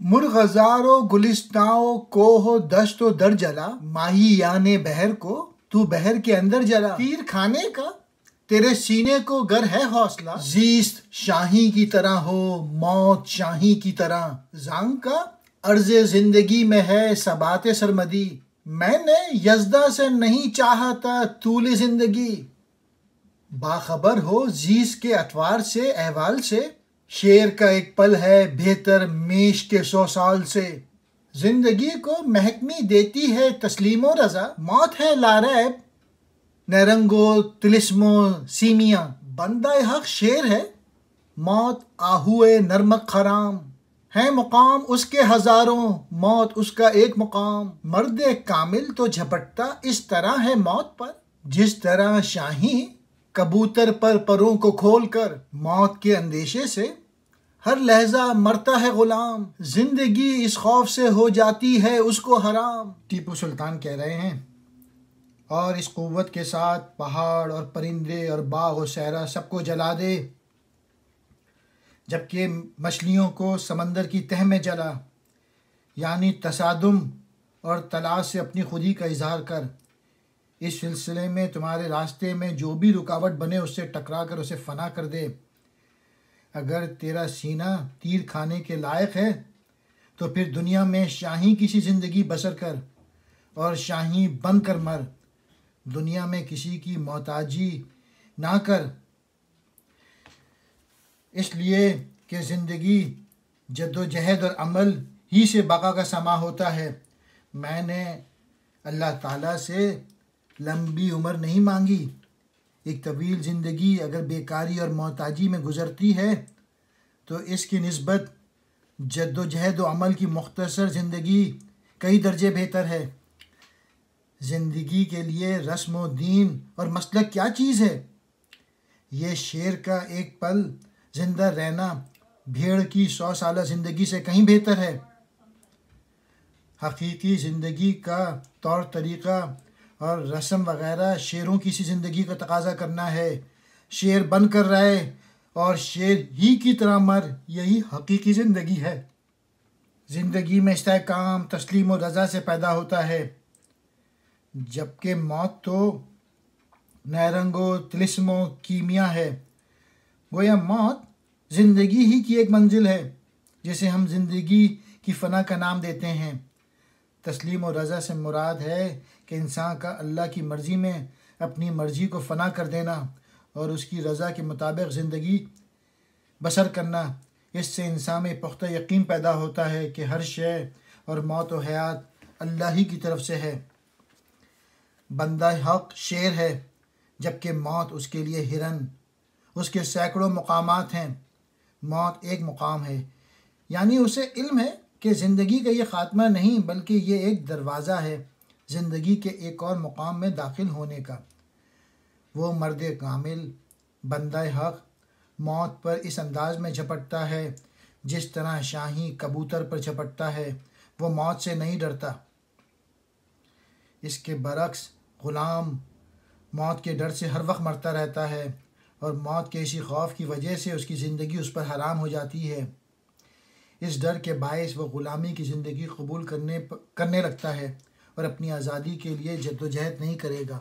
مرغزار و گلستاں و کوہ و دشت و در جلا، ماہی یانے بحر کو تو بحر کے اندر جلا۔ تیر کھانے کا تیرے سینے کو گر ہے حوصلہ، زیست شاہی کی طرح ہو موت شاہی کی طرح۔ زانگ کا عرض زندگی میں ہے ثبات سرمدی، میں نے یزدہ سے نہیں چاہتا طول زندگی۔ باخبر ہو زیست کے اطوار سے احوال سے، شیر کا ایک پل ہے بہتر میش کے 100 سال سے۔ زندگی کو محکمی دیتی ہے تسلیم و رضا، موت ہے لاریب نیرنگ و طلسم و سیمیاں۔ بندہ حق شیر ہے، موت آہوئے نرمک خرام، ہے مقام اس کے ہزاروں، موت اس کا ایک مقام۔ مرد کامل تو جھپٹتا اس طرح ہے موت پر، جس طرح شاہین کبوتر پر پروں کو کھول کر۔ موت کے اندیشے سے ہر لہجہ مرتا ہے غلام، زندگی اس خوف سے ہو جاتی ہے اس کو حرام۔ ٹیپو سلطان کہہ رہے ہیں، اور اس قوت کے ساتھ پہاڑ اور پرندے اور باغ و صحرا سب کو جلا دے، جبکہ مچھلیوں کو سمندر کی تہ میں جلا، یعنی تصادم اور تلاش سے اپنی خودی کا اظہار کر۔ اس سلسلے میں تمہارے راستے میں جو بھی رکاوٹ بنے اس سے ٹکرا کر اسے فنا کر دے۔ اگر تیرا سینہ تیر کھانے کے لائق ہے تو پھر دنیا میں شاہی کسی زندگی بسر کر اور شاہی بن کر مر، دنیا میں کسی کی محتاجی نہ کر، اس لیے کہ زندگی جد و جہد اور عمل ہی سے بقا کا سما ہوتا ہے۔ میں نے اللہ تعالیٰ سے لمبی عمر نہیں مانگی، ایک طویل زندگی اگر بیکاری اور محتاجی میں گزرتی ہے تو اس کی نسبت جد و جہد و عمل کی مختصر زندگی کئی درجے بہتر ہے۔ زندگی کے لیے رسم و دین اور مسلک کیا چیز ہے؟ یہ شیر کا ایک پل زندہ رہنا بھیڑ کی 100 سالہ زندگی سے کہیں بہتر ہے۔ حقیقی زندگی کا طور طریقہ اور رسم وغیرہ شیروں کی سی زندگی کا تقاضا کرنا ہے۔ شیر بن کر رہے اور شیر ہی کی طرح مر، یہی حقیقی زندگی ہے۔ زندگی میں استحکام تسلیم و رضا سے پیدا ہوتا ہے، جبکہ موت تو نیرنگ و طلسم و کیمیا ہے۔ گویا موت زندگی ہی کی ایک منزل ہے جسے ہم زندگی کی فنا کا نام دیتے ہیں۔ تسلیم و رضا سے مراد ہے کہ انسان کا اللہ کی مرضی میں اپنی مرضی کو فنا کر دینا اور اس کی رضا کے مطابق زندگی بسر کرنا۔ اس سے انسان میں پختہ یقین پیدا ہوتا ہے کہ ہر شے اور موت و حیات اللہ ہی کی طرف سے ہے۔ بندہ حق شیر ہے، جبکہ موت اس کے لیے ہرن۔ اس کے سینکڑوں مقامات ہیں، موت ایک مقام ہے، یعنی اسے علم ہے کہ زندگی کا یہ خاتمہ نہیں بلکہ یہ ایک دروازہ ہے زندگی کے ایک اور مقام میں داخل ہونے کا۔ وہ مرد کامل بندہ حق موت پر اس انداز میں جھپٹتا ہے جس طرح شاہین کبوتر پر جھپٹتا ہے، وہ موت سے نہیں ڈرتا۔ اس کے برعکس غلام موت کے ڈر سے ہر وقت مرتا رہتا ہے اور موت کے اسی خوف کی وجہ سے اس کی زندگی اس پر حرام ہو جاتی ہے۔ اس ڈر کے باعث وہ غلامی کی زندگی قبول کرنے لگتا ہے اور اپنی آزادی کے لیے جد و جہد نہیں کرے گا۔